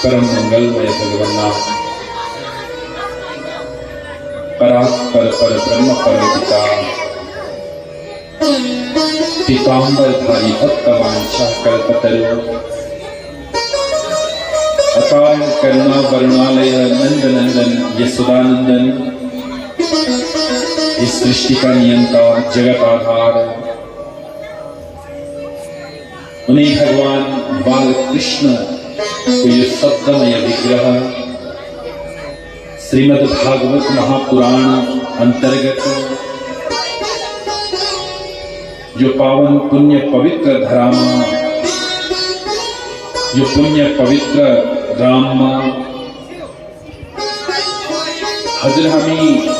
परम मंगलमय भगवान नाम परात्पर पर ब्रह्म परम पिता पीताम्बरधारी भक्त वांछा कल्पतरु अकाल करुणा वरुणालय नंद नंदन यशोदानंदन इस सृष्टि का नियंता जगत आधार उन्हीं भगवान बाल कृष्ण को ये शब्दमय विग्रह श्रीमद् भागवत महापुराण अंतर्गत जो पावन पुण्य पवित्र धरामा जो पुण्य पवित्र राम हजर हमें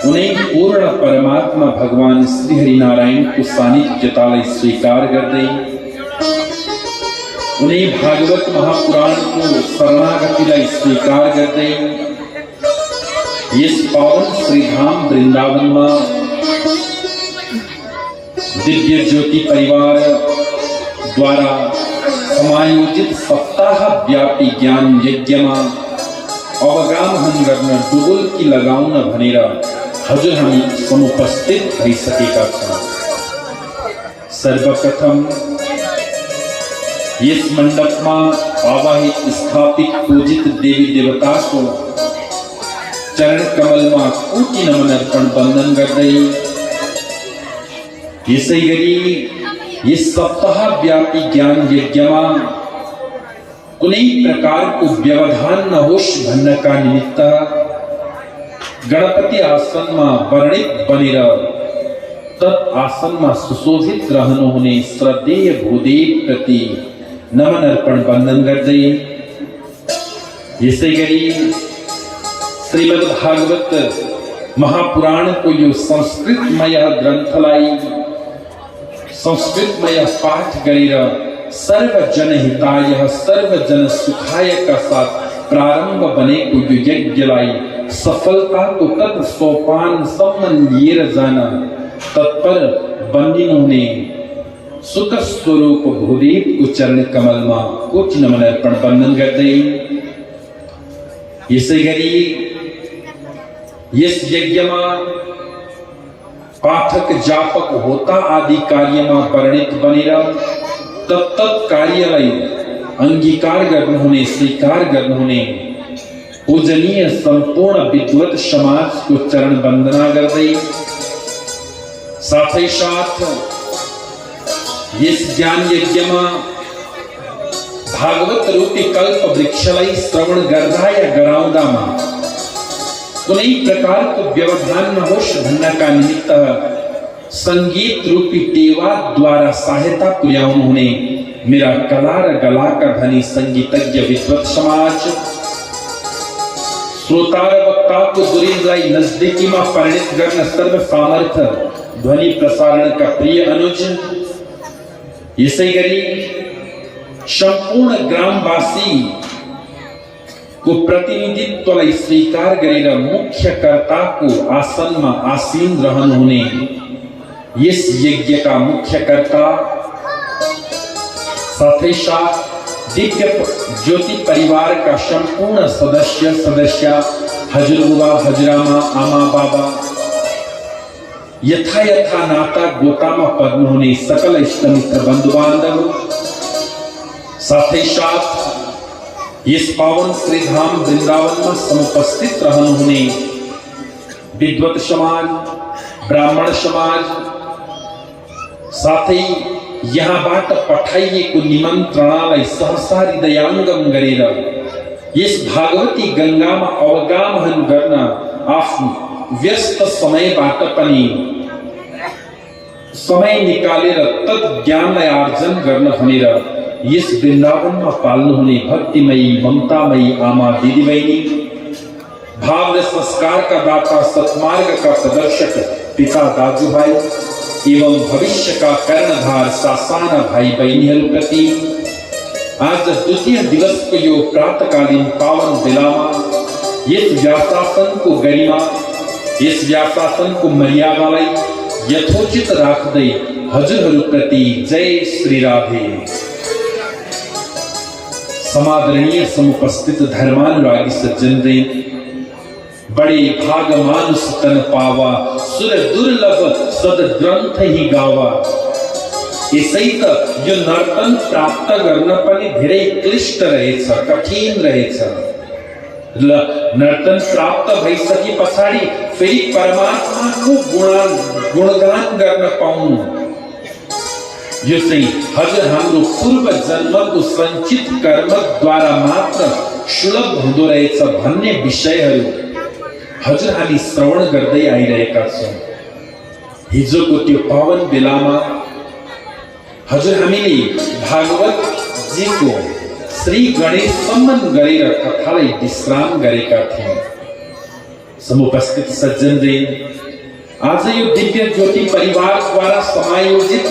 उन्हें पूर्ण परमात्मा भगवान श्री हरि नारायण को सानिध्यतालय स्वीकार कर दे उन्हें भागवत महापुराण को शरणागति स्वीकार कर दे इस पावन श्री धाम वृंदावन में दिव्य ज्योति परिवार द्वारा समायोजित सप्ताह व्यापी ज्ञान यज्ञ में अवगाम हंगर डुबुल की लगाऊ न भनेरा हजर हम समुपस्थित रह सकेगा सर्वप्रथम इस मंडप में आवाहित स्थापित पूजित देवी देवता को चरण कमल में कोटि नमन अर्पण बंदन कर रही इसे गरी इस सप्ताह व्यापी ज्ञान यज्ञ में कुनै प्रकार को व्यवधान न होश भन्न का निमित्त गणपति आसन में वर्णित बनेर तत् आसन में सुशोभित रहनु हुने श्रद्धेय भूदेव प्रति नमन अर्पण बंदन गर्दै यसै गरी श्रीमद् भागवत महापुराण को यो संस्कृतमय ग्रंथलाई संस्कृतमय पाठ गरेर सर्व जन हिताय सर्व जन सुखाय का साथ प्रारंभ बने को यज्ञलाई सफलता को तत् सोपान सम्मन्येर जाना तत्पर बंदिनों सुख स्वरूप भूदेव को चरण कमल में कुछ नमन अर्पण बंदन कर दे इसै गरी इस यज्ञ में पाठक जापक होता आदि कार्य में वर्णित बनेरा तब तब कार्यालय अंगीकार करने होने स्वीकार करने होने पूजनीय संपूर्ण विद्वत समाज को चरण वंदना कर दे साथ ही साथ इस ज्ञान यज्ञ में भागवत रूपी कल्प वृक्षलाई श्रवण गर्दा या गराउदा में कुनै प्रकार को व्यवधान न होश भन्न का निमित्त संगीत रूपी टेवा द्वारा सहायता पुर्याउनु हुने मेरा कला र गला का धनी संगीतज्ञ विद्वत समाज श्रोता र वक्ता को दुरीलाई नजदीकी में परिणित गर्न सर्व सामर्थ्य ध्वनि प्रसारण का प्रिय अनुज यसै गरी संपूर्ण ग्रामवासी को प्रतिनिधित्व स्वीकार गरेर मुख्य कर्ता को आसन में आसीन रहन हुने इस यज्ञ का मुख्य कर्ता साथ ही साथ दिव्य ज्योति परिवार का संपूर्ण सदस्य हजर बुआ हजरामा आमा बाबा यथा यथा नाता गोता में पद्म होने सकल इष्ट मित्र बंधु बांधव साथ ही साथ इस पावन श्री धाम वृंदावन में समुपस्थित रहन होने विद्वत समाज ब्राह्मण समाज साथ ही यहाँ बाट पठाइएको निमन्त्रणालाई सहसा हृदयाङ्गम गरेर इस भागवती गंगा में अवगामन गर्न आफ्नो व्यस्त समयबाट पनि समय निकालेर तत् ज्ञानलाई आर्जन गर्न भनेर यस वृन्दावन में पाल्नु हुने भक्तिमयी ममतामयी आमा दिदी बहिनी भाव र संस्कार का दाता सत्मार्ग का प्रदर्शक पिता दाजुभाइ एवं भविष्य का कर्णधार सासाना भाई बहनीहरू प्रति आज द्वितीय दिवस को यो प्रातकालीन पावन बेलामा यस व्यासासन को गरिमा यस व्यासासन को मर्यादालाई यथोचित राख्दै हजुरहरू प्रति जय श्री राधे समादरणीय समुपस्थित धर्मानुरागी सज्जन रे, बड़े भाग मानुष तन पावा, सुर दुर्लभ सद ग्रंथ ही गावा। यसै त यो नर्तन प्राप्त गर्न पनि धेरै क्लिष्ट रहेछ, कठिन रहेछ। नर्तन प्राप्त भइसके पछाडि फेरि परमात्माको गुणगान गर्न पाउनु, यो चाहिँ हजुर हाम्रो पूर्व जन्मको सञ्चित कर्मद्वारा मात्र सुलभ हुँदो रहेछ भन्ने विषयहरू हजुर हामी श्रवण गर्दै आइरहेका छौँ। हिजोको त्यो पावन बेलामा हजुर हामीले भागवत जीको श्री गणेश सम्मान गरेर कथालाई विश्राम गरेका थियौँ। समुपस्थित सज्जन रे, आज यो दिव्य ज्योति परिवारद्वारा समायोजित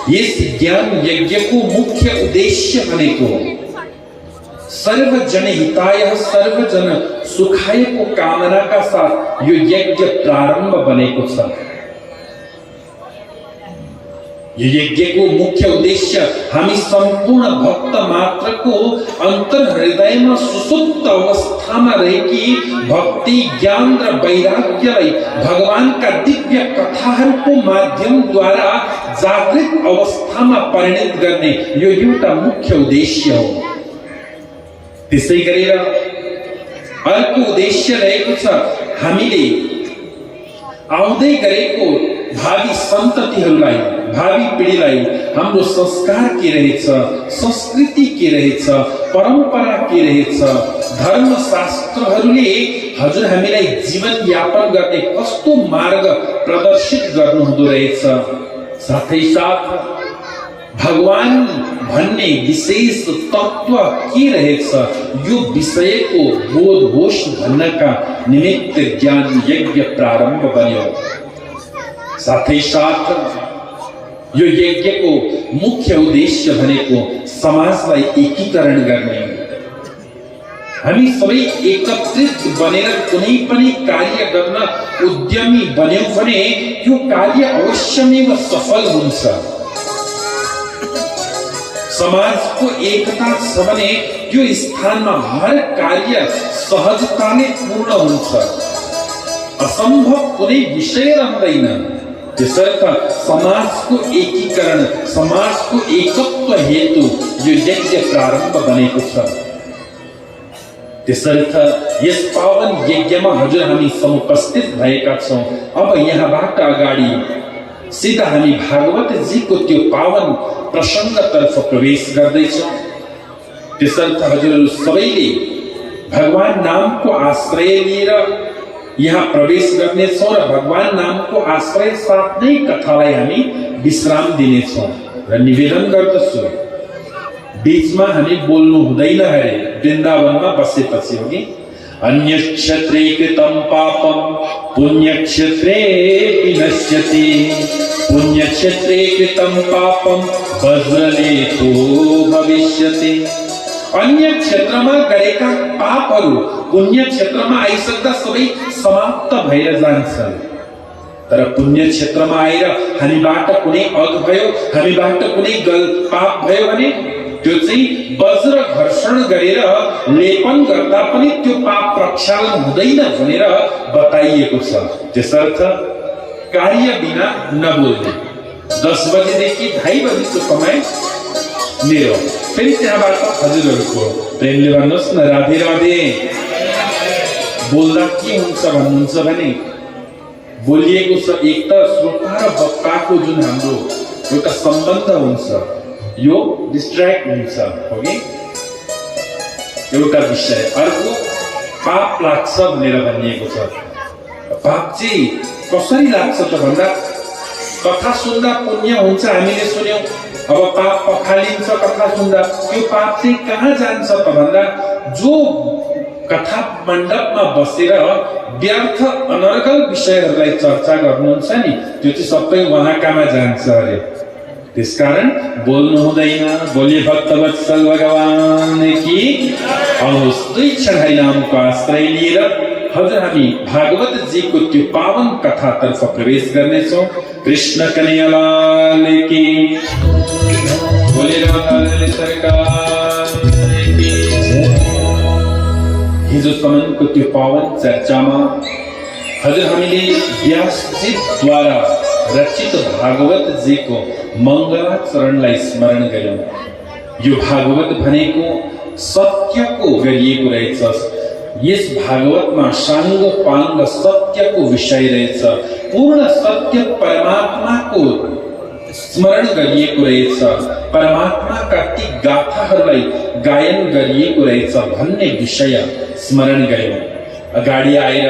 यस ज्ञान यज्ञको मुख्य उद्देश्य भनेको सर्वजन हिताय सर्वजन सुखायको कामनाका साथ यो यज्ञ प्रारम्भ बनेको छ। यो यज्ञको मुख्य उद्देश्य हामी सम्पूर्ण भक्त मात्रको अन्तर हृदयमा सुसुप्त अवस्थामा रहेकी भक्ति ज्ञान र वैराग्यलाई भगवानका दिव्य कथाहरूको माध्यमद्वारा जागृत अवस्थामा परिणत गर्ने यो एउटा मुख्य उद्देश्य हो। त्यसै गरेर अर्को उद्देश्य रहेको छ हामीले आउँदै गरेको भावी सन्ततिहरूलाई, भावी पिढीलाई हाम्रो संस्कार के रहेछ, संस्कृति के रहेछ, परम्परा के रहेछ, धर्म शास्त्रहरूले हजुर हामीलाई जीवन यापन गर्ने कस्तो मार्ग प्रदर्शित गर्नु हुँदो रहेछ, साथै साथ भगवान भन्ने विशेष तत्व के रहेछ यो विषयको बोध होस् भन्नका निमित्त ज्ञान यज्ञ प्रारम्भ बन्यो। साथै साथ यो यज्ञको मुख्य उद्देश्य भनेको समाजलाई एकीकरण गर्ने। हामी सबै एकत्रित बनेर कुनै पनि कार्य गर्न उद्यमी बन्यौं भने त्यो कार्य अवश्यमेव सफल हुन्छ। समाजको एकता छ भने त्यो स्थानमा हर कार्य सहजताले पूर्ण हुन्छ, असम्भव कुनै विषय रहँदैन। त्यसर्थ समाजको एकीकरण, समाजको एकत्व हेतु यो यज्ञ प्रारम्भ बनेको छ। त्यसर्थ यस पावन यज्ञमा हजुर हामी समुपस्थित भएका छौँ। अब यहाँबाट अगाडि सीधा हामी भागवत जीको त्यो पावन प्रसङ्गतर्फ प्रवेश गर्दैछौँ। त्यसर्थ हजुरहरू सबैले भगवान नामको आश्रय लिएर यहाँ प्रवेश गर्नेछौँ र भगवान नामको आश्रय साथ नै कथालाई हामी विश्राम दिनेछौँ। र निवेदन गर्दछु बीचमा हामी बोल्नु हुँदैन अरे, वृन्दावनमा बसेपछि हो कि अन्य क्षेत्रे कृतं पापं पुण्य क्षेत्रे विनश्यति, पुण्य क्षेत्रे कृतं पापं वज्रलेपो भविष्यति। अन्य क्षेत्रमा गरेका पापहरू पुण्य क्षेत्रमा आइसक्दा सबै समाप्त भएर जान्छन्, तर पुण्य क्षेत्रमा आएर हामीबाट कुनै अघ भयो, हामीबाट कुनै पाप भयो भने त्यो चाहिँ वज्र घर्षण गरेर लेपन गर्दा पनि त्यो पाप प्रक्षालन हुँदैन भनेर बताइएको छ। त्यसर्थ कार्य बिना नबोल्ने। 10 बजेदेखि 2:30 बजेको समय मेरो, फेरि त्यहाँबाट हजुरहरूको प्रेमले भन्नुहोस् न राधे राधे। बोल्दा के हुन्छ भन्नुहुन्छ भने बोलिएको छ एक त श्रोता र वक्ताको जुन हाम्रो एउटा सम्बन्ध हुन्छ यो डिस्ट्र्याक्ट हुन्छ हो कि एउटा विषय। अर्को पाप लाग्छ भनेर भनिएको छ। पाप चाहिँ कसरी लाग्छ त भन्दा कथा सुन्दा पुण्य हुन्छ हामीले सुन्यौं, अब पाप पखालिन्छ कथा सुन्दा, त्यो पाप चाहिँ कहाँ जान्छ त भन्दा जो कथा मण्डपमा बसेर व्यर्थ अनर्गल विषयहरूलाई चर्चा गर्नुहुन्छ नि त्यो चाहिँ सबै उहाँकामा जान्छ अरे। त्यसकारण बोल्नु हुँदैन। बोले भक्तवत्सल भगवान की। आउनुहोस् दुई क्षण नामको आश्रय लिएर हजुर हामी भागवत जीको त्यो पावन कथातर्फ प्रवेश गर्नेछौँ। कृष्ण कन्हैयालाल की। बोले राधा सरकार की। हिजोसम्मको त्यो पावन चर्चामा हजुर हामीले व्यासजीद्वारा रचित भागवत जीको मङ्गलाचरणलाई स्मरण गर्यौं। यो भागवत भनेको सत्यको गरिएको रहेछ। यस भागवतमा साङ्ग पाङ्ग सत्यको विषय रहेछ। पूर्ण सत्य परमात्माको स्मरण गरिएको रहेछ। परमात्माका ती गाथाहरूलाई गायन गरिएको रहेछ भन्ने विषय स्मरण गर्यौं। अगाडि आएर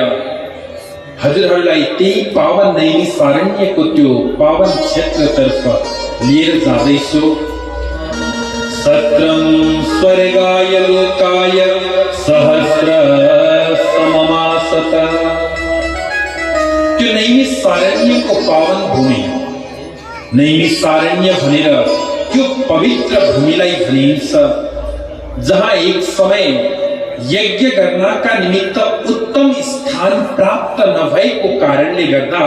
हजुरहरूलाई त्यही पावन नैमिषारण्यको त्यो पावन क्षेत्रतर्फ लिएर जाँदैछु। सत्रं स्वर्गाय लोकाय सहस्र सममासत। त्यो नैमिषारण्यको पावन भूमि, नैमिषारण्य भनेर त्यो पवित्र भूमिलाई भनिन्छ, जहाँ एक समय यज्ञ गर्नका निमित्त उत्तम स्थान प्राप्त नभएको कारणले गर्दा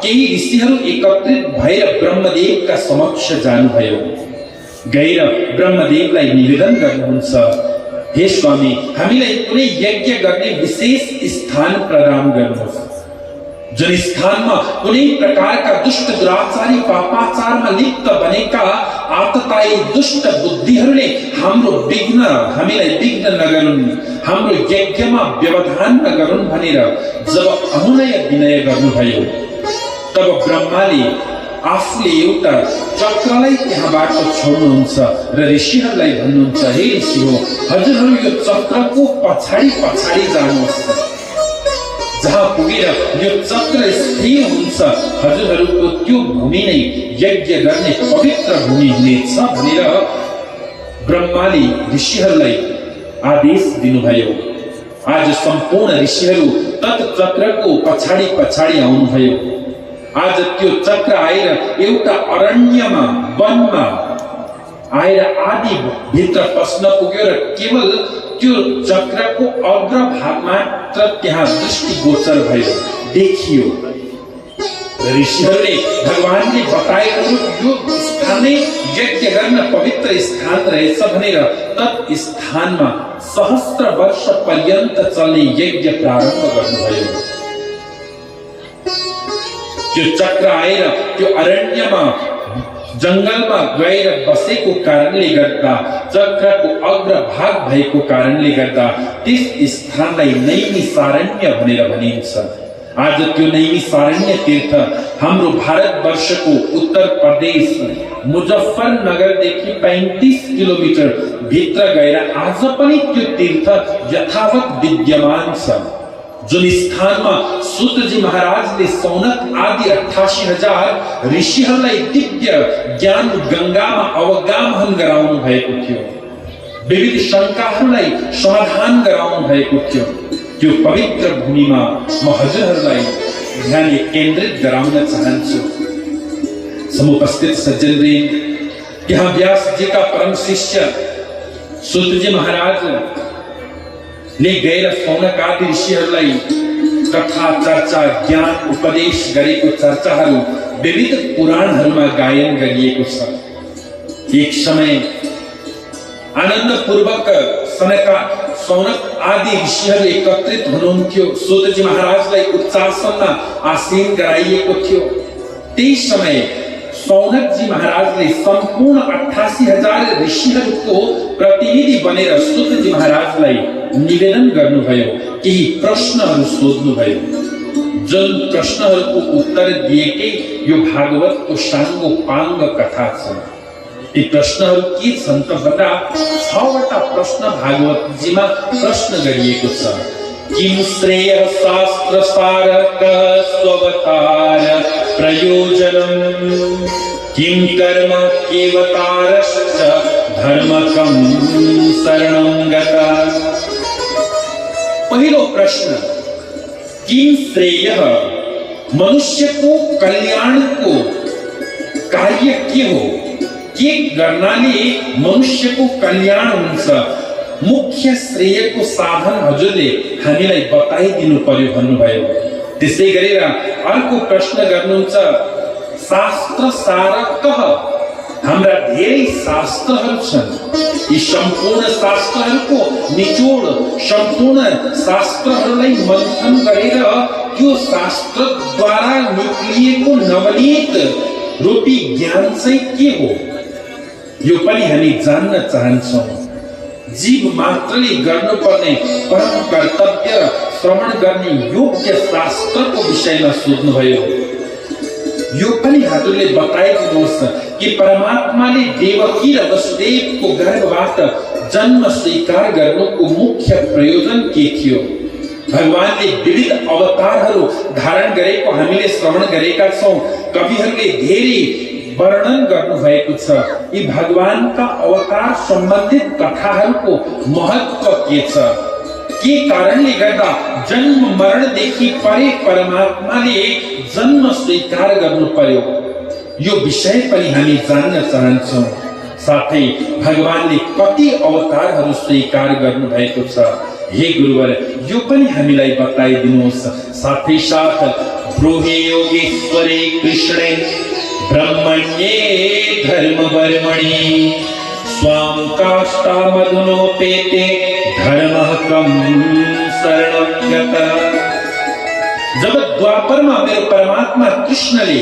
केही ऋषिहरू एकत्रित भएर ब्रह्मदेवका समक्ष जानुभयो। गएर ब्रह्मदेवलाई निवेदन गर्नुहुन्छ, हे स्वामी, हामीलाई कुनै यज्ञ गर्ने विशेष स्थान प्रदान गर्नुहोस्, जुन स्थानमा कुनै प्रकारका दुष्ट दुराचारी पापाचारमा लिप्त बनेका आततायी दुष्ट बुद्धिहरूले हामीलाई विघ्न नगरून्, हाम्रो यज्ञमा व्यवधान नगरून् भनेर जब अनुनय विनय गर्नुभयो, तब ब्रह्माले आफूले एउटा चक्रलाई त्यहाँबाट छोड्नुहुन्छ र ऋषिहरूलाई भन्नुहुन्छ, हे ऋषि हो, हजुरहरू यो चक्रको पछाडि पछाडि जानुहोस्, जहाँ पुगेर यो चक्र स्थिर हुन्छ हजुरहरूको त्यो भूमि नै यज्ञ गर्ने पवित्र भूमि हुनेछ भनेर ब्रह्माले ऋषिहरूलाई आदेश दिनुभयो। आज सम्पूर्ण ऋषिहरू तत् चक्रको पछाडि पछाडि आउनुभयो। आज त्यो चक्र आएर एउटा अरण्यमा वनमा आएर आदि भित्र पस्न पुग्यो र केवल त्यो चक्रको अग्रभाग मात्र त्यहाँ दृष्टिगोचर भयो, देखियो। ऋषिहरूले भगवानले बताएको यो स्थानै यज्ञ गर्न पवित्र स्थान रहेछ भनेर तत् स्थानमा सहस्त्र वर्ष पर्यन्त चल्ने यज्ञ प्रारम्भ गर्नुभयो। त्यो चक्र आएर त्यो अरण्यमा जंगलमा गएर बसेको कारणले गर्दा, चक्रको अग्रभाग भएको कारणले गर्दा त्यस स्थानलाई नैमिषारण्य भनेर भनिन्छ। आज त्यो नैमिषारण्य तीर्थ हाम्रो भारतवर्षको उत्तर प्रदेश मुजफ्फरनगरदेखि 35 किलोमिटर भित्र गएर आज पनि त्यो तीर्थ यथावत विद्यमान छ। जुन स्थानमा सूतजी महाराजले सौनक आदि 88,000 ऋषिहरूलाई दिव्य ज्ञान गंगामा अवगाहन गराउनु भएको थियो, विविध शंकाहरूलाई समाधान गराउनु भएको थियो, त्यो पवित्र भूमिमा म हजुरहरूलाई ध्यान केन्द्रित गराउन चाहन्छु। समुपस्थित सज्जनवृन्द, त्यहाँ व्यासजीका परम शिष्य सूतजी महाराज ले गएर सौनक आदि ऋषिहरूलाई कथा चर्चा ज्ञान उपदेश गरेको चर्चाहरू विविध पुराणहरूमा गायन गरिएको छ। एक समय आनन्दपूर्वक सौनक आदि ऋषिहरू एकत्रित हुनुहुन्थ्यो। सूतजी महाराजलाई उच्चासनमा आसीन गराइएको थियो। त्यही समय सौनकजी महाराजले सम्पूर्ण 88,000 ऋषिहरूको प्रतिनिधि बनेर सूतजी महाराजलाई निवेदन गर्नुभयो, केही प्रश्नहरू सोध्नुभयो। जुन प्रश्नहरूको उत्तर दिएकै यो भागवतको साङ्गो पाङ्ग कथा छ। ती प्रश्नहरू के छन् त भन्दा 6वटा प्रश्न भागवतजीमा प्रश्न गरिएको छ। किम श्रेय शास्त्र सारक स्ववतार प्रयोजनम किम कर्म केवतारश्च धर्मकम शरणं गता। पहिलो प्रश्न, किम श्रेय, मनुष्यको कल्याणको कार्य के हो, के गर्नाले मनुष्यको कल्याण हुन्छ, मुख्य श्रेयको साधन हजुरले हामीलाई बताइदिनु पर्यो भन्नुभयो। त्यसै गरेर अर्को प्रश्न गर्नुहुन्छ, शास्त्र सारक हाम्रा धेरै शास्त्रहरू छन्। यी सम्पूर्ण शास्त्रहरूको निचोड, सम्पूर्ण शास्त्रहरूलाई मन्थन गरेर त्यो शास्त्रद्वारा निक्लिएको नवनीत रूपी ज्ञान चाहिँ के हो, यो पनि हामी जान्न चाहन्छौँ। जीव मात्रले गर्नुपर्ने परम कर्तव्य र श्रवण गर्ने योग्य शास्त्रको विषयमा सोध्नुभयो। यो पनि हजुरले बताइदिनुहोस् कि परमात्माले देवकी र वसुदेवको गर्भबाट जन्म स्वीकार गर्नुको मुख्य प्रयोजन के थियो? भगवानले विविध अवतारहरू धारण गरेको हामीले श्रवण गरेका छौँ। कविहरूले धेरै वर्णन गर्नु भएको छ। यी भगवानका अवतार सम्बन्धित कथाहरूको महत्व के छ? के कारणले गर्दा जन्म मरणदेखि परे परमात्माले जन्म स्वीकार गर्नु पर्यो? यो विषय पनि हामी जान्न चाहन्छौँ। साथै भगवानले कति अवतारहरू स्वीकार गर्नु भएको छ? हे गुरुवर, यो पनि हामीलाई बताइदिनुहोस्। साथै साथ ब्रूहि योगेश्वरे कृष्णे ब्रह्मण्ये धर्मवर्मणि स्वां काष्ठामधुनोपेते धर्मः कं शरणं गतः। जब द्वापरमा मेरो परमात्मा कृष्णले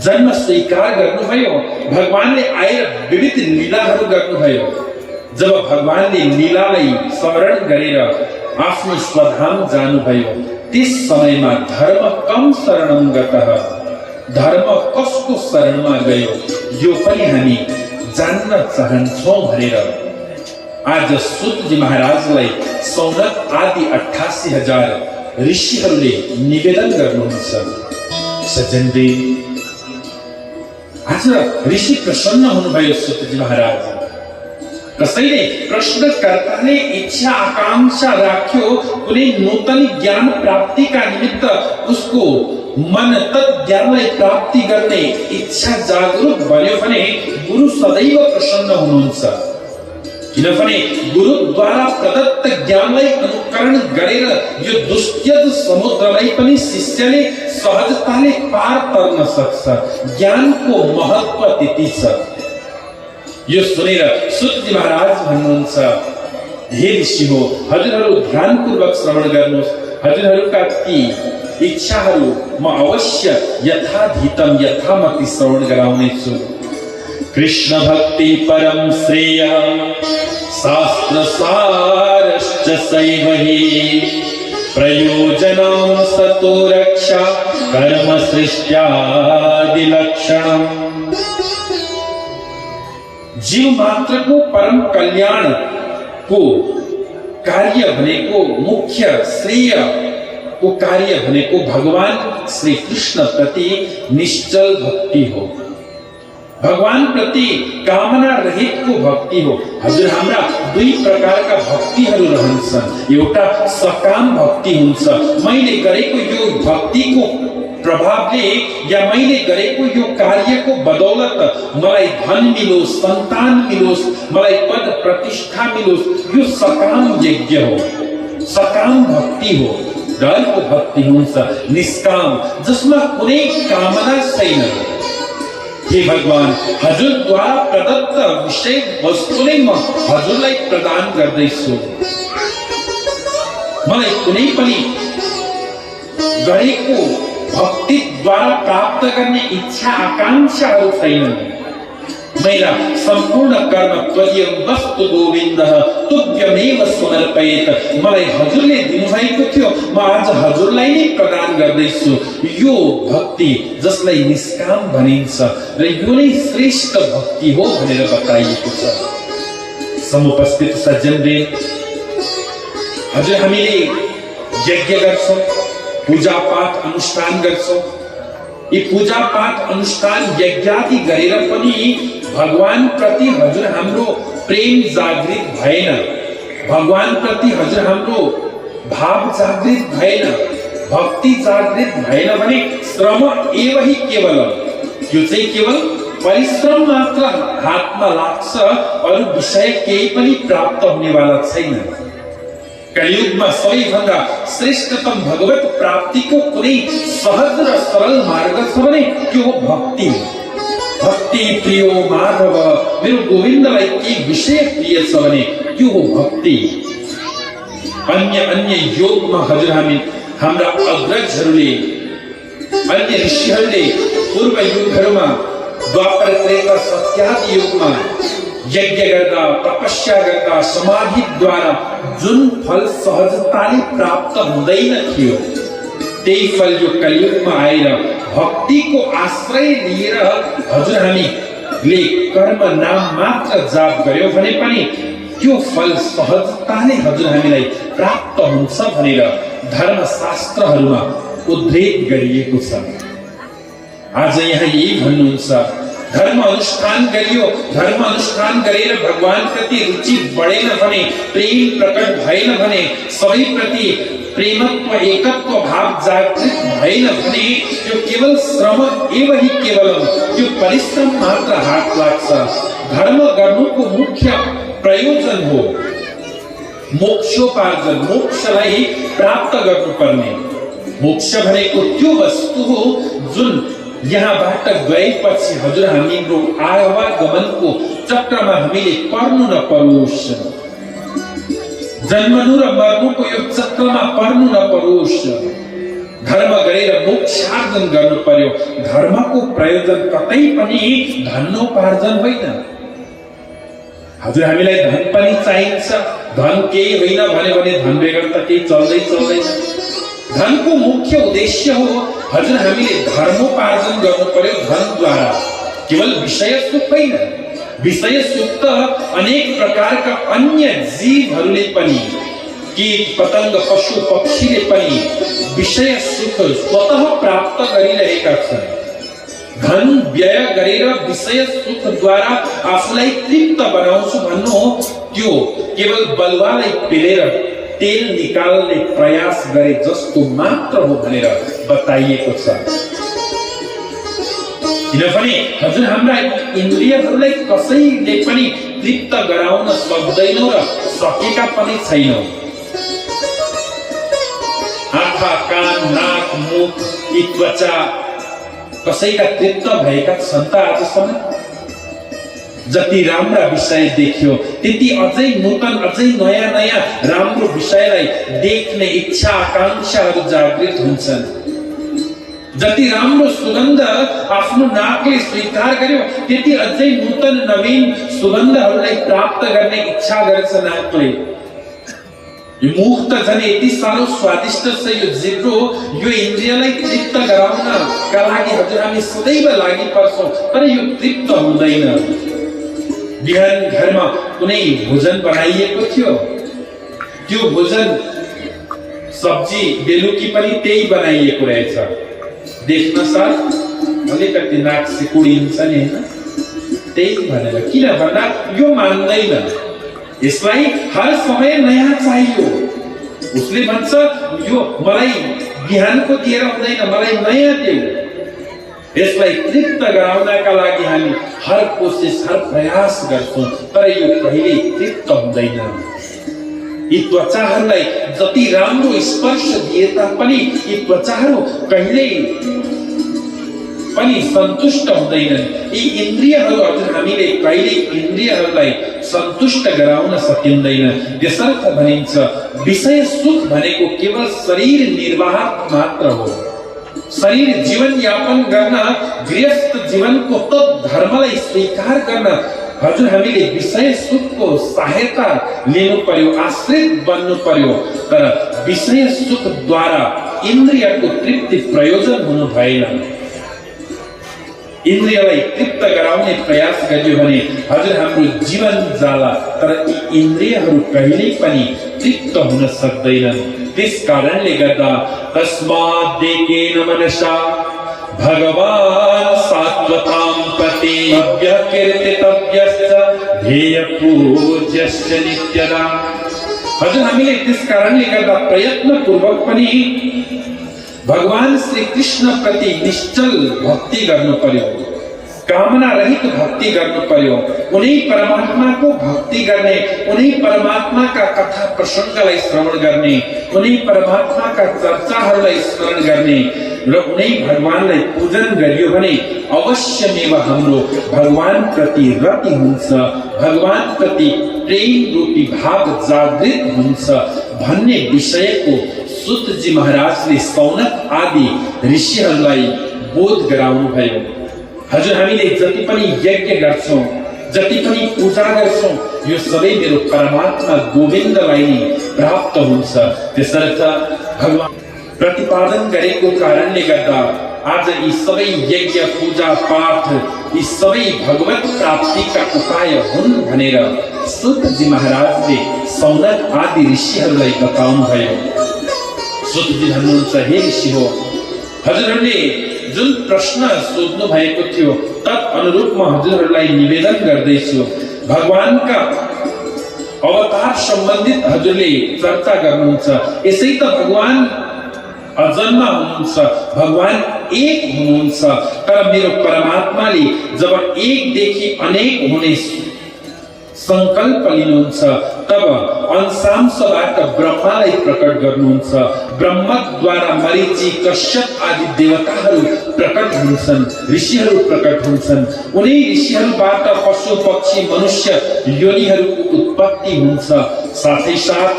जन्म स्वीकार गर्नुभयो, भगवानले आएर विविध लीलाहरू गर्नुभयो। जब भगवानले लीलालाई स्मरण गरेर आफ्नो स्वधाम जानुभयो, त्यस समयमा धर्म कम शरणं गतः, धर्म कसको शरणमा गयो यो पनि हामी जान्न चाहन्छौँ भनेर आज सुतजी महाराजलाई सौनक आदि 88,000 ऋषिहरूले निवेदन गर्नुहुन्छ। सज्जनले आज ऋषि प्रसन्न हुनुभयो। सुतजी महाराज कसैले प्रश्नकर्ताले इच्छा आकांक्षा राख्यो कुनै नूतन ज्ञान प्राप्तिका निमित्त उसको मन तत् ज्ञानलाई प्राप्ति गर्ने इच्छा जागरुक बन्यो भने गुरु सदैव प्रसन्न हुनुहुन्छ। किनभने गुरुद्वारा प्रदत्त ज्ञानलाई अनुकरण गरेर यो दुष्यद समुद्रलाई पनि शिष्यले सहजताले पार तर्न सक्छ। ज्ञानको महत्व त्यति छ। यो सुनेर सुतजी महाराज भन्नुहुन्छ, हे ऋषि हो, हजुरहरू ध्यानपूर्वक श्रवण गर्नुहोस्। हजुरहरूका ती इच्छाहरू म अवश्य यथाधीतम यथामति श्रवण गराउनेछु। कृष्ण भक्ति परम श्रेय शास्त्र सारश्च सैव हि प्रयोजनं सतो रक्षा कर्म सृष्ट्यादि लक्षणम्। जीव मात्र को परम कल्याण को कार्य भनेको, मुख्य श्रेय को कार्य भनेको भगवान श्री कृष्ण प्रति निश्चल भक्ति हो। भगवान प्रति कामना रहित को भक्ति हो। हजुर हाम्रा दुई प्रकारका भक्तिहरू रहन्छन्। एउटा सकाम भक्ति हुन्छ, मैले गरेको यो भक्तिको प्रभावले या मैले गरेको यो कार्यको बदौलत मलाई धन मिलोस्, सन्तान मिलोस्, मलाई पद प्रतिष्ठा मिलोस्, यो सकाम यज्ञ हो, सकाम भक्ति हो। अर्को भक्ति हुन्छ निष्काम, जसमा कुनै कामना छैन। हे भगवान, हजुरद्वारा प्रदत्त विषय वस्तुले म हजुरलाई प्रदान गर्दैछु। मलाई कुनै पनि गरेको भक्ति द्वारा प्राप्त गर्ने इच्छा आकांक्षाहरू छैनन्। मेरा सम्पूर्ण कर्म त्वयं वस्तु गोविन्दः तुभ्यमेव समर्पयेत। मलाई हजुरले दिनुभएको थियो, म आज हजुरलाई नै प्रदान गर्दैछु। यो भक्ति जसलाई निष्काम भनिन्छ र यो नै श्रेष्ठ भक्ति हो भनेर बताइएको छ। समुपस्थित सज्जनले, हजुर हामीले यज्ञ गर्छौँ, पूजा पाठ अनुष्ठान गर्छौँ। यी पूजा पाठ अनुष्ठान यज्ञादि गरेर पनि भगवान प्रति हजुर हाम्रो प्रेम जागृत भएन, भगवान प्रति हजुर हाम्रो भाव जागृत भएन, भक्ति जागृत भएन भने श्रम एव हि केवलम, यो चाहिँ केवल परिश्रम मात्र हातमा लाग्छ, अरू विषय केही पनि प्राप्त हुनेवाला छैन। कलियुगमा सबैभन्दा श्रेष्ठतम भगवत प्राप्तिको कुनै सहज र सरल मार्ग छ भने त्यो हो भक्ति। भक्ति भक्ति प्रियो माधव, मेरो गोविन्दलाई के विषय प्रिय छ भने त्यो हो भक्ति। अन्य योगमा हजुर हाम्रा अग्रजहरूले, अन्य ऋषिहरूले पूर्व युगहरूमा द्वापर त्रेता सत्यादि युगमा यज्ञ गर्दा, तपस्या गर्दा, समाधिद्वारा जुन फल सहजताले प्राप्त हुँदैन थियो, त्यही फल यो कलियुगमा आएर भक्तिको आश्रय लिएर हजुर हामीले कर्म नाम मात्र जाप गर्यो भने पनि त्यो फल सहजताले हजुर हामीलाई प्राप्त हुन्छ भनेर धर्मशास्त्रहरूमा उद्धृत गरिएको छ। आज यहाँ यही भन्नुहुन्छ, धर्म अनुष्ठान गरियो, धर्म अनुष्ठान गरेर भगवान प्रति रुचि बढेन भने, प्रेम प्रकट भएन भने, सबै प्रति प्रेमत्व एकत्व भाव जागृत भएन भने त्यो केवल श्रम एवं ही केवलम, त्यो परिश्रम मात्र हात लाग्छ। धर्म गर्नुको मुख्य प्रयोजन हो मोक्षोपार्जन, मोक्षलाई प्राप्त गर्नुपर्ने। मोक्ष भनेको त्यो वस्तु हो जुन यहाँबाट गएपछि हजुर हाम्रो आवागमनको चक्रमा हामीले पर्नु नपरोस्, जन्मनु र मर्नुको यो चक्रमा पर्नु नपरोस्। धर्म गरेर मोक्षार्जन गर्नु पर्यो। धर्मको प्रयोजन कतै पनि धनोपार्जन होइन। हजुर हामीलाई धन पनि चाहिन्छ, धन केही होइन भने धन बेगर त केही चल्दैन। धनको मुख्य उद्देश्य हो हजुर हामीले धर्मोपार्जन गर्नु पर्यो धनद्वारा। केवल विषय सुख होइन, विषय सुख त अनेक प्रकारका अन्य जीवहरूले पनि, कीट पतंग पशु पक्षीले पनि विषय सुख स्वतः प्राप्त गरिरहेका छन्। धन व्यय गरेर विषय सुखद्वारा आफूलाई तृप्त बनाउँछु भन्नु हो, त्यो केवल बलुवालाई पेलेर तेल निकाल्ने प्रयास गरे जस्तो मात्र हो भनेर बताइएको छ। किनभने हजुर हाम्रा इन्द्रियहरूलाई कसैले पनि तृप्त गराउन सक्दैनौँ र सकेका पनि छैनौँ। आँखा, कान, नाक, मुख, त्वचा कसैका तृप्त भएका छन् त आजसम्म? जति राम्रा विषय देख्यो त्यति अझै नूतन, अझै नयाँ राम्रो विषयलाई देख्ने इच्छा आकांक्षाहरू जागृत हुन्छन्। जति राम्रो सुगन्ध आफ्नो नाकले स्वीकार गर्यो त्यति अझै नूतन नवीन सुगन्धहरूलाई प्राप्त गर्ने इच्छा गर्छ नाकले। यो मुख त झन् यति साह्रो स्वादिष्ट छ, यो जिब्रो यो इन्द्रियलाई तृप्त गराउनका लागि हजुर हामी सदैव लागि पर्छौँ, तर यो तृप्त हुँदैन। बिहान घरमा कुनै भोजन बनाइएको थियो, त्यो भोजन सब्जी बेलुकी पनि त्यही बनाइएको रहेछ। देख्न साथ अलिकति नाक सिकुडिन्छ नि हैन, त्यही भनेर। किन भन्दा यो मान्दैन, यसलाई हर समय नयाँ चाहियो। उसले भन्छ यो मलाई बिहानको दिएर हुँदैन, मलाई नयाँ देऊ। यसलाई तृप्त गराउनका लागि हामी हर कोसिस, हर प्रयास गर्छौं, तर यो कहिल्यै तृप्त हुँदैन। यी त्वचाहरूलाई जति राम्रो स्पर्श दिए तापनि यी त्वचाहरू कहिल्यै पनि सन्तुष्ट हुँदैनन्। यी इन्द्रियहरू हजुर हामीले कहिल्यै इन्द्रियहरूलाई सन्तुष्ट गराउन सकिँदैन। त्यसर्थ भनिन्छ विषय सुख भनेको केवल शरीर निर्वाह मात्र हो। शरीर जीवन यापन गर्न, गृहस्थ जीवनको तत् धर्मलाई स्वीकार गर्न हजुर हामीले विषय सुखको सहायता लिनु पर्यो, आश्रित बन्नु पर्यो। तर विषय सुखद्वारा इन्द्रियको तृप्ति प्रयोजन हुनु भएन। इन्द्रियलाई तृप्त गराउने प्रयास गरियो भने हजुर हाम्रो जीवन जाला, तर यी इन्द्रियहरू कहिल्यै पनि तृप्त हुन सक्दैनन्। त्यस कारणले गर्दा तस्मात् देकेन मनसा भगवान् सात्वतां प्रति अव्यकीर्तितव्यश्च ध्येय पूज्यश्च नित्यदा। हजुर हामीले त्यस कारणले गर्दा प्रयत्न पूर्वक पनि भगवान श्री कृष्ण प्रति निश्चल भक्ति गर्नु पर्यो। कामना रहित भक्ति गर्नु पर्यो। उन्हीं परमात्मा को भक्ति गर्ने, उन्हीं परमात्मा का कथा प्रसंगलाई श्रवण गर्ने, उन्हीं परमात्मा का चर्चाहरूलाई स्मरण गर्ने र उन्हीं भगवानलाई पूजन गरियो भने अवश्यमेव हाम्रो भगवान प्रति रति हुन्छ, भगवान प्रति प्रेम रूपी भाव जागृत हुन्छ भन्ने विषयको सूतजी महाराजले सौनक आदि ऋषिहरूलाई बोध गराउनु भयो। हजुर, हामीले जति पनि यज्ञ गर्छौं, जति पनि पूजा गर्छौं, यो सबै मेरो परमात्मा गोविन्दलाई नै प्राप्त हुन्छ। त्यसर्थ भगवान प्रतिपादन गरेको कारणले गर्दा आज यी सबै यज्ञ पूजा पाठ यी सबै भगवत प्राप्तिका उपाय हुन् भनेर सूतजी महाराजले सौनक आदि ऋषिहरूलाई बताउनु भयो। सूतजी भन्नुहुन्छ, हे ऋषि हो, हजुरहरूले जुन प्रश्न सोध्नु भएको थियो तत् अनुरूप म हजुरहरूलाई निवेदन गर्दैछु। भगवानका अवतार सम्बन्धित हजुरले चर्चा गर्नुहुन्छ। यसै त भगवान अजन्मा हुनुहुन्छ, भगवान एक हुनुहुन्छ। तर मेरो परमात्माले जब एकदेखि अनेक हुने संकल्प लिनुहुन्छ तब अंशांशबाट ब्रह्मालाई प्रकट गर्नुहुन्छ। ब्रह्मद्वारा मरीचि, कश्यप आदि देवताहरू प्रकट हुन्छन्, ऋषिहरू प्रकट हुन्छन्। उनी ऋषिहरूबाट पशु पक्षी मनुष्य योनिहरूको उत्पत्ति हुन्छ। साथै साथ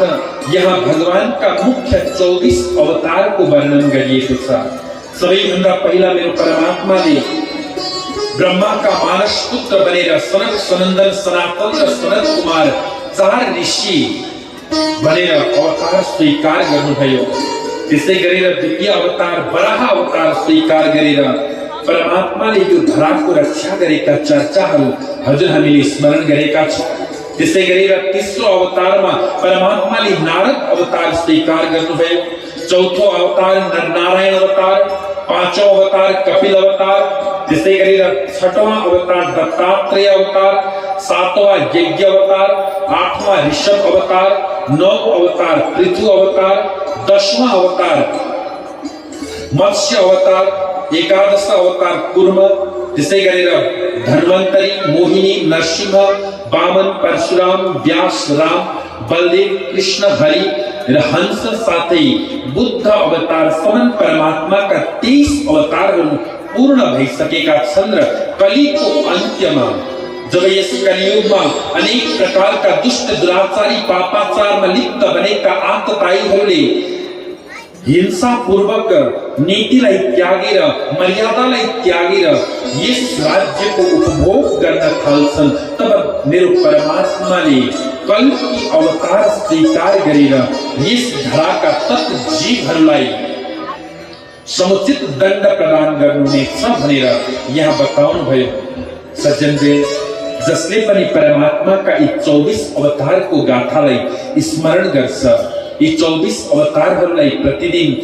यहाँ भगवानका मुख्य 24 अवतारको वर्णन गरिएको छ। सबैभन्दा पहिला मेरो परमात्माले ब्रह्मा का मानस पुत्र बनेर सनक सनन्दन सनातन र सनत कुमार 4 ऋषि बनेर अवतार स्वीकार गर्नुभयो। त्यसै गरेर द्वितीय अवतार वराह अवतार स्वीकार गरेर परमात्माले यो धराको रक्षा गरेका चर्चाहरू हजुर हामीले स्मरण गरेका छौं। त्यसै गरेर तेस्रो अवतारमा परमात्माले नारद अवतार स्वीकार गर्नुभयो। चौथो अवतार नरनारायण अवतार, पांचौं अवतार कपिल अवतार, त्यसै गरेर छठवां अवतार दत्तात्रेय अवतार, सातवां यज्ञ अवतार, आठवां ऋषभ अवतार, 9वां अवतार पृथु अवतार, 10वां अवतार मत्स्य अवतार, 11वां अवतार कूर्म, त्यसै गरेर धन्वन्तरी, मोहिनी, नरसिंह, वामन, परशुराम, व्यास, राम, बलदेव, कृष्ण, हरि र हंस साथै बुद्ध अवतार समन परमात्मा का 23 अवतारहरू पूर्ण भइसकेका छन् र कलिको अन्त्यमा जब यस कलियुगमा अनेक प्रकारका दुष्ट दुराचारी पापाचारमा लिप्त बनेका आततायीहरूले हिंसा पूर्वक नीतिलाई त्यागेर मर्यादालाई त्यागेर यस राज्यको उपभोग गर्न थाल्छन् तब मेरो परमात्माले कल्की अवतार स्वीकार गरेर यस धराका तत् जीवहरूलाई समुचित दण्ड प्रदान गर्नुहुनेछ भनेर यहाँ बताउनु भयो। सज्जनले जसले पनि परमात्माका यी 24 अवतारको गाथालाई स्मरण गर्छ, यी 24 अवतारहरूलाई प्रतिदिन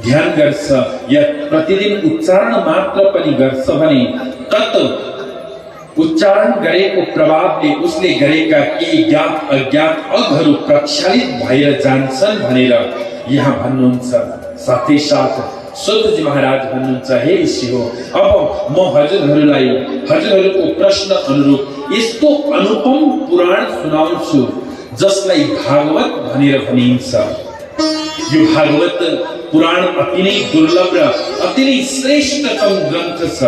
ध्यान गर्छ या प्रतिदिन उच्चारण मात्र पनि गर्छ भने तत् उच्चारण गरेको प्रभावले उसले गरेका केही ज्ञात अज्ञात अघहरू प्रक्षालित भएर जान्छन् भनेर यहाँ भन्नुहुन्छ। साथै साथ सूतजी महाराज भन्नुहुन्छ, हे ऋषि हो, अब म हजुरहरूको प्रश्न अनुरूप यस्तो अनुपम पुराण सुनाउँछु जसलाई भागवत भनेर भनिन्छ। यो भागवत पुराण अति नै दुर्लभ र अति नै श्रेष्ठतम ग्रन्थ छ।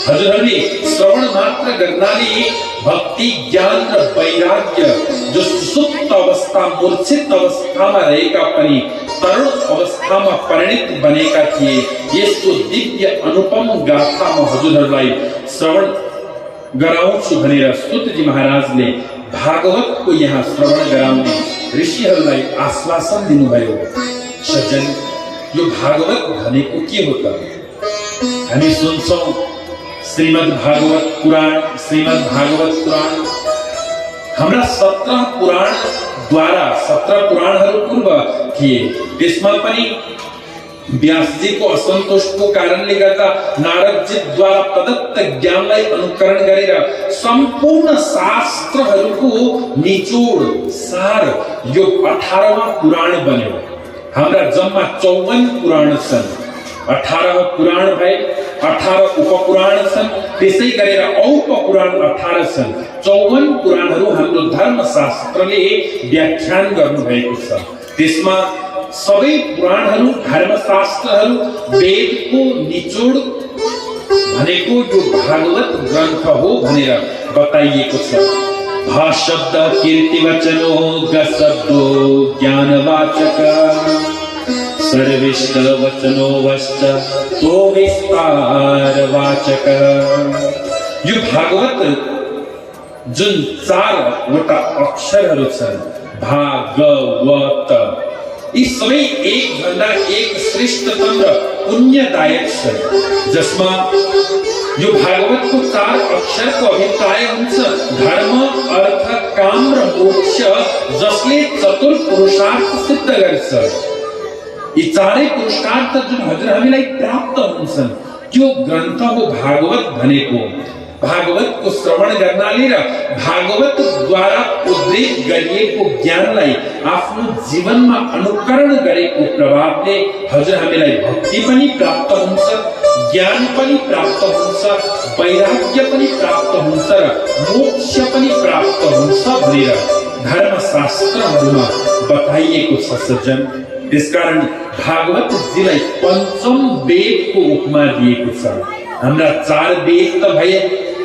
हजुरहरूले श्रवण मात्र गर्नाले भक्ति, ज्ञान र वैराग्य जो सुप्त अवस्था, मूर्छित अवस्थामा रहेका पनि तरुण अवस्थामा परिणत बनेका थिए, यसको दिव्य अनुपम गाथा म हजुरहरूलाई श्रवण गराउँछु भनेर सूतजी महाराजले भागवतको यहाँ श्रवण गराउने ऋषिहरूलाई आश्वासन दिनुभयो। सज्जन, यो भागवत भनेको के हो त? हामी सुन्छौं श्रीमद् भागवत पुराण, श्रीमद् भागवत पुराण हाम्रा 17 पुराण द्वारा 17 पुराणहरू पूर्व थिए। त्यसमा पनि व्यासजीको असन्तोषको कारणले गर्दा नारदजी द्वारा प्रदत्त ज्ञानलाई अनुकरण गरेर सम्पूर्ण शास्त्रहरूको निचोड सार यो 18वां पुराण बन्यो। हाम्रा जम्मा 54 पुराण छन्। 18 पुराण भए 18 उपपुराण छन्, त्यसै गरेर औपपुराण 18 छन्। 54 पुराणहरू हाम्रो धर्मशास्त्रले व्याख्यान गर्नुभएको छ। त्यसमा सबै पुराणहरू, धर्मशास्त्रहरू, वेदको निचोड भनेको यो भागवत ग्रन्थ हो भनेर बताइएको छ। भा शब्द कीर्तिवचनो ग शब्दो ज्ञानवाचक सर्विष्ट वचनो वश्च तो विस्तारवाचक। यो भागवत जुन 4 वटा अक्षरहरू छन्, भागवत, यी सबै एक भन्दा एक श्रेष्ठतम र पुण्यदायक छन्, जसमा यो भागवतको 4 अक्षरको अभिप्राय हुन्छ धर्म, अर्थ, काम र मोक्ष, जसले चतुर पुरुषार्थ सिद्ध गर्छ। यी चारै पुरुषार्थ जुन हजुर हामीलाई प्राप्त हुन्छन्, त्यो ग्रन्थ हो भागवत भनेको। भागवतको श्रवण गर्नाले र भागवतद्वारा उद्धृत गरिएको ज्ञानलाई आफ्नो जीवनमा अनुकरण गरेको प्रभावले हजुर हामीलाई भक्ति पनि प्राप्त हुन्छ, ज्ञान पनि प्राप्त हुन्छ, वैराग्य पनि प्राप्त हुन्छ र मोक्ष पनि प्राप्त हुन्छ भनेर धर्मशास्त्रहरूमा बताइएको छ सज्जन। त्यसकारण भागवतजीलाई पञ्चम वेदको उपमा दिएको छ। हाम्रा 4 वेद त भए,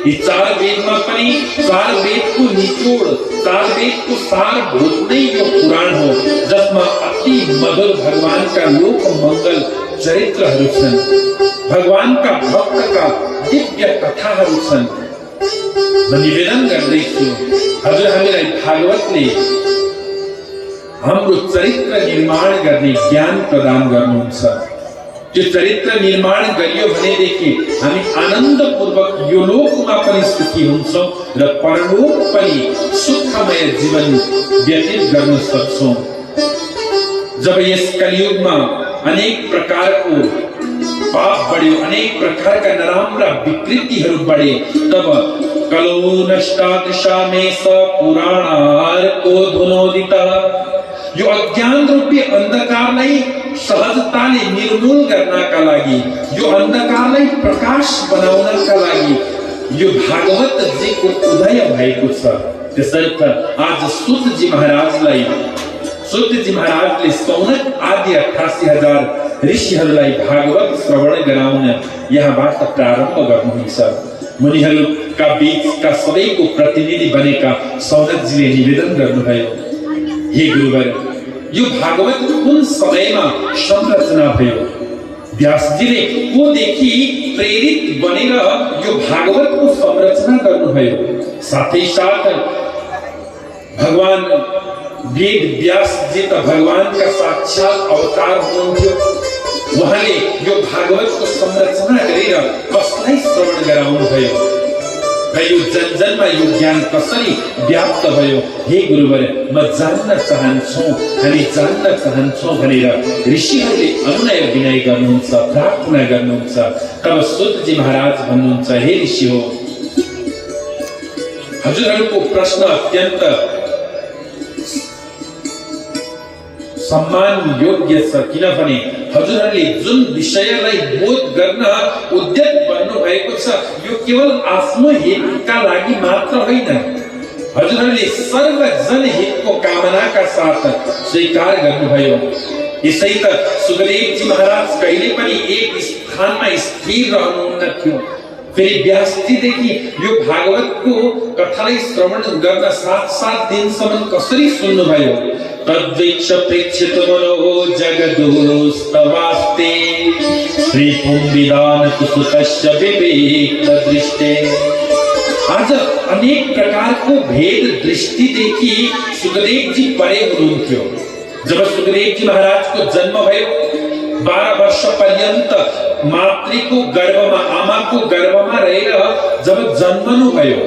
यी 4 वेदमा पनि 4 वेदको निचोड, 4 वेदको सारभूत नै यो पुराण हो, जसमा अति मधुर भगवानका लोक मङ्गल चरित्रहरू छन्, भगवानका भक्तका दिव्य कथाहरू छन्। म निवेदन गर्दैछु, हजुर हामीलाई भागवतले हाम्रो चरित्र निर्माण गर्ने ज्ञान प्रदान गर्नुहुन्छ। त्यो चरित्र निर्माण गरियो भनेदेखि हामी आनन्दपूर्वक यो लोकमा पनि सुखी हुन्छौँ र परलोक पनि सुखमय जीवन व्यतीत गर्न सक्छौँ। जब यस कलियुगमा अनेक प्रकारको पाप बढ्यो, अनेक प्रकारका नराम्रा विकृतिहरू बढे, तब कलो नष्टादशा में स पुराणार्को धुनोदितः, यो अज्ञान रूपी अन्धकारलाई सहजताले निर्मूल गर्नका लागि, यो अन्धकारलाई प्रकाश बनाउनका लागि यो भागवत जीको उदय भएको छ। त्यसर्थ आज सूतजी महाराजले सौनक आदि 88,000 ऋषिहरूलाई भागवत श्रवण गराउन यहाँबाट प्रारम्भ गर्नुहुन्छ। मुनिहरूका बीचका सबैको प्रतिनिधि बनेका सौनकजीले निवेदन गर्नुभयो, हे गुरुवर, यो भागवत कुन समयमा संरचना भयो? व्यासजीले कोदेखि प्रेरित बनेर यो भागवतको संरचना गर्नुभयो? साथै साथ भगवान वेद व्यासजी त भगवानका साक्षात अवतार हुनुहुन्थ्यो। उहाँले यो भागवतको संरचना गरेर कसलाई श्रवण गराउनु भयो र यो जनजनमा यो ज्ञान कसरी व्याप्त भयो? हे गुरुवर, म जान्न चाहन्छु, हामी जान्न चाहन्छौँ भनेर ऋषिहरूले अनुनय विनय गर्नुहुन्छ, प्रार्थना गर्नुहुन्छ। तब सूतजी महाराज भन्नुहुन्छ, हे ऋषि हो, हजुरहरूको प्रश्न अत्यन्त सम्मान योग्य छ, किनभने हजुरहरूले जुन विषयलाई बोध गर्न उद्यत बन्नु भएको छ, यो केवल आफ्नो हितका लागि मात्र होइन, हजुरहरूले सर्वजन हितको कामनाका साथ स्वीकार गर्नुभयो। यसै त सुखदेवजी महाराज कहिले पनि एक स्थानमा स्थिर रहनुहुन्न थियो। फेरि व्यासजीदेखि यो भागवतको कथालाई श्रवण गर्न 7 दिनसम्म कसरी सुन्नुभयो? तद्वीक्ष प्रेक्षित मनो जगदोस्तवास्ते श्री पुंविदान कुसुतस्य विवेक दृष्टे। आज अनेक प्रकारको भेद दृष्टिदेखि सुखदेवजी परे हुनुहुन्थ्यो। जब सुखदेवजी महाराजको जन्म भयो, 12 वर्ष पर्यन्त मातृको गर्भमा, आमाको गर्भमा रहेर जब जन्मनु भयो,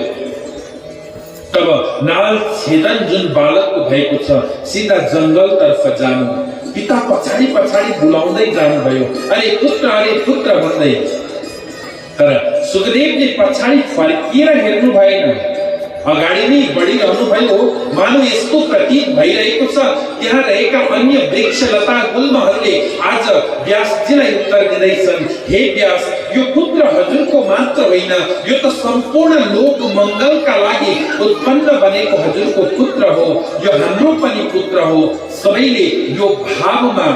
तब नाल छेदन जुन बालकको भएको छ, सीधा जंगलतर्फ जानु, पिता पछाडि पछाडि बुलाउँदै जानुभयो, अरे पुत्र भन्दै। तर सुखदेवले पछाडि फर्किएर हेर्नु भएन, अगाडि नै बढिरहनुभयो। मानव यस्तो प्रतीत भइरहेको छ त्यहाँ रहेका अन्य वृक्ष लता गुल्महरूले आज व्यासजीलाई उत्तर दिँदैछन्, हे व्यास, यो पुत्र हजुरको मात्र होइन, यो त सम्पूर्ण लोक मङ्गलका लागि उत्पन्न बनेको हजुरको पुत्र हो, यो हाम्रो पनि पुत्र हो। सबैले यो भावमा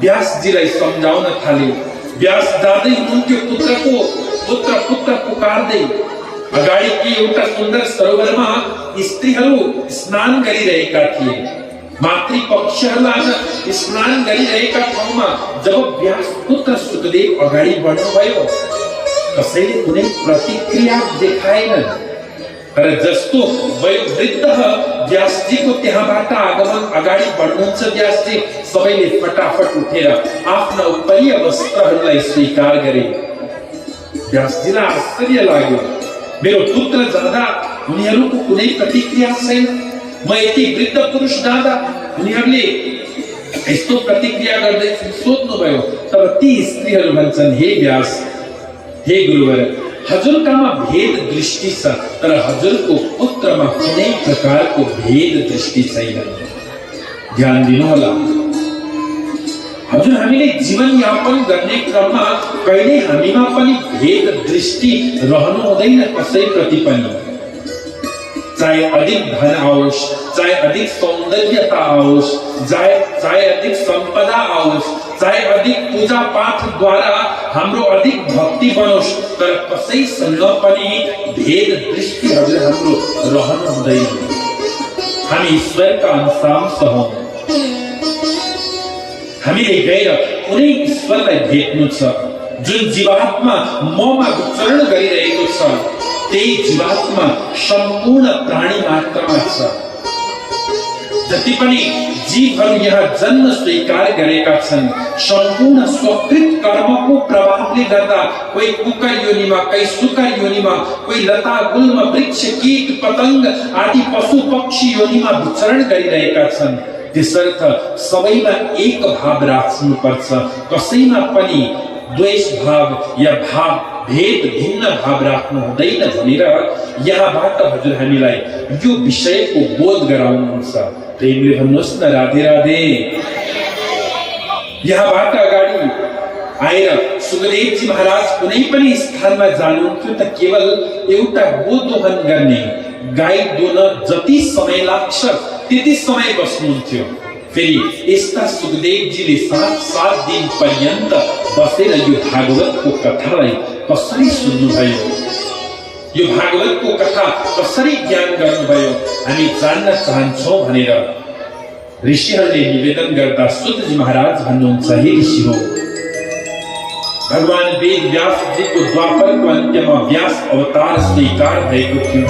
व्यासजीलाई सम्झाउन थाले। व्यास जाँदै हुनुहुन्थ्यो पुत्र पुकार्दै। अगाडि कि एउटा सुन्दर सरोवरमा स्त्रीहरू स्नान गरिरहेका थिए। मातृपक्षहरू आज स्नान गरिरहेका ठाउँमा जब व्यास पुत्र सुखदेव अगाडि बढ्नुभयो, कसैले कुनै प्रतिक्रिया देखाएनन्। तर जस्तो वयोवृद्ध व्यासजीको त्यहाँबाट आगमन अगाडि बढ्नुहुन्छ व्यासजी, सबैले फटाफट उठेर आफ्ना उपरीय वस्त्रहरूलाई स्वीकार गरे। व्यासजीलाई आश्चर्य लाग्यो, मेरो पुत्र जाँदा उनीहरूको कुनै प्रतिक्रिया छैन, म यति वृद्ध पुरुष जाँदा उनीहरूले यस्तो प्रतिक्रिया गर्दैछन्। सोध्नुभयो। तब ती स्त्रीहरू भन्छन्, हे व्यास, हे गुरुवर, हजुरकामा भेद दृष्टि छ, तर हजुरको पुत्रमा कुनै प्रकारको भेद दृष्टि छैन। ध्यान दिनुहोला, हजुर हामीले जीवन यापन गर्ने क्रममा कहिले हामीमा पनि भेद दृष्टि रहनु हुँदैन कसैप्रति पनि। चाहे अधिक धन आओस्, चाहे अधिक सौन्दर्यता आओस्, चाहे अधिक सम्पदा आओस्, चाहे अधिक पूजा पाठ द्वारा हाम्रो अधिक भक्ति बनोस्, तर कसैसँग पनि भेद दृष्टि हजुर हाम्रो रहनु हुँदैन। हामी ईश्वरका अंशांश हौं। हामीले गएर कुनै ईश्वरलाई भेट्नु छ। जुन जीवात्मा ममा विचरण गरिरहेको छ, त्यही जीवात्मा सम्पूर्ण प्राणी मात्रमा छ। जति पनि जीवहरू यहाँ जन्म स्वीकार गरेका छन्, सम्पूर्ण स्वकृत कर्मको प्रभावले गर्दा कोही कुकर योनिमा, कोही सुकर योनिमा, कोही लता गुल्म वृक्ष कीट पतंग आदि पशु पक्षी योनिमा विचरण गरिरहेका छन्। त्यसर्थ सबैमा एक भाव राख्नु पर्छ, कसैमा पनि द्वेष भाव या भेद भिन्न भाव राख्नु हुँदैन भनेर यहाँबाट हजुर हामीलाई यो विषयको बोध गराउनुहुन्छ। प्रेमले भन्नुहोस् न, राधे राधे। यहाँबाट अगाडि आएर सुखदेवजी महाराज कुनै पनि स्थानमा जानुहुन्थ्यो त केवल एउटा गोदोहन गर्ने, गाई दुन जति समय लाग्छ त्यति समय बस्नुहुन्थ्यो। फेरि यस्ता सुखदेवजीले 7 दिन पर्यन्त बसेर यो भागवतको कथालाई कसरी सुन्नुभयो, यो भागवतको कथा कसरी ज्ञान गर्नुभयो हामी जान्न चाहन्छौं भनेर ऋषिहरूले निवेदन गर्दा सुतजी महाराज भन्नुहुन्छ, हे ऋषि हो, भगवान वेद व्यास जीको द्वापरको अन्त्यमा व्यास अवतार स्वीकार भएको थियो।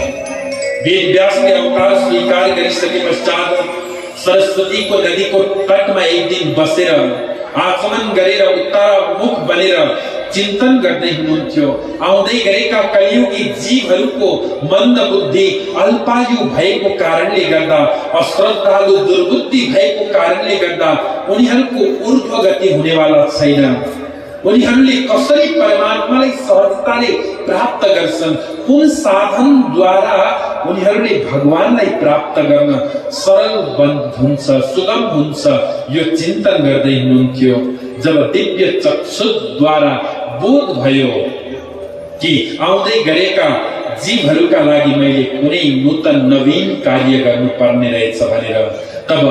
वेद व्यासले अवतार स्वीकार गरिसके पश्चात सरस्वतीको नदीको तटमा एक दिन बसेर आचमन गरेर उत्तरमुख बनेर चिन्तन गर्दै हुनुहुन्थ्यो। आउँदै गरेका कलियुगी जीवहरूको मन्द बुद्धि अल्पायु भएको कारणले गर्दा, अश्रद्धालु दुर्बुद्धि भएको कारणले गर्दा उनीहरूको ऊर्ध्व गति हुनेवाला छैन। उनीहरूले कसरी परमात्मालाई सहजताले प्राप्त गर्छन्, कुन साधनद्वारा उनीहरूले भगवानलाई प्राप्त गर्न सरल हुन्छ, सुगम हुन्छ, यो चिन्तन गर्दै हुनुहुन्थ्यो। जब दिव्य चक्षुद्वारा बोध भयो कि आउँदै गरेका जीवहरूका लागि मैले कुनै नूतन नवीन कार्य गर्नुपर्ने रहेछ भनेर तब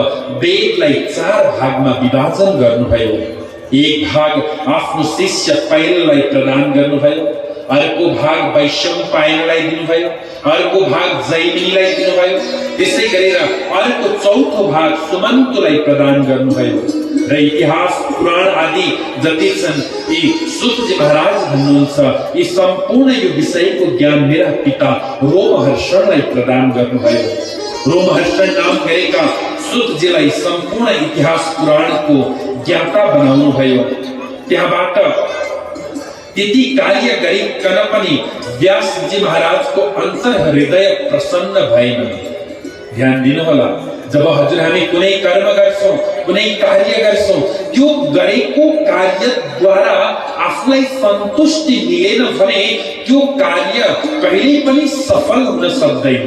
वेदलाई 4 भागमा विभाजन गर्नुभयो। एक भाग आफ्नो शिष्य पैललाई प्रदान गर्नुभयो, अर्को भाग वैशम्पायनलाई दिनुभयो, अर्को भाग जैमिनीलाई दिनुभयो, त्यसै गरेर अर्को चौथो भाग सुमन्तुलाई प्रदान गर्नुभयो। र इतिहास पुराण आदि जति छन् यी सुतजी महाराज भन्नुहुन्छ, यी सम्पूर्ण यो विषयको ज्ञान मेरा पिता रोमहर्षणलाई प्रदान गर्नुभयो। रोमहर्षण नाम गरेका सुतजीलाई सम्पूर्ण इतिहास पुराणको ज्ञाता बनाउनु भयो। त्यहाँबाट त्यति कार्य गरिकन पनि व्यासजी महाराजको अन्तर हृदय प्रसन्न भएन। ध्यान दिनु होला। जब हजुर हामी कुनै कर्म गर्छौं, कुनै कार्य गर्छौं, त्यो गरेको कार्यद्वारा आफूलाई सन्तुष्टि मिलेन भने त्यो कार्य कहिल्यै पनि सफल हुन सक्दैन।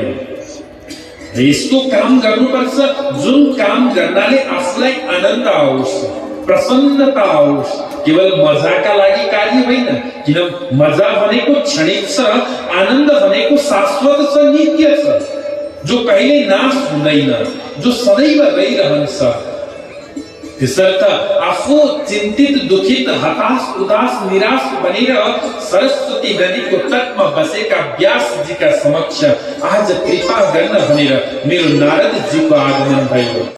यस्तो काम गर्नुपर्छ जुन काम गर्नाले आफूलाई आनन्द आओस्, प्रसन्नता आओस्। केवल मजाका लागि कार्य होइन, किन मजा भनेको क्षणिक छ, आनन्द भनेको शाश्वत छ, नित्य छ, जो कहिले नाश हुँदैन, जो सदैव रहिरहन्छ। त्यसर्थ आफू चिन्तित, दुखित, हताश, उदास, निराश बनेर सरस्वती नदीको तटमा बसेका व्यासजीका समक्ष आज कृपा गर्न भनेर मेरो नारदजीको आगमन भयो।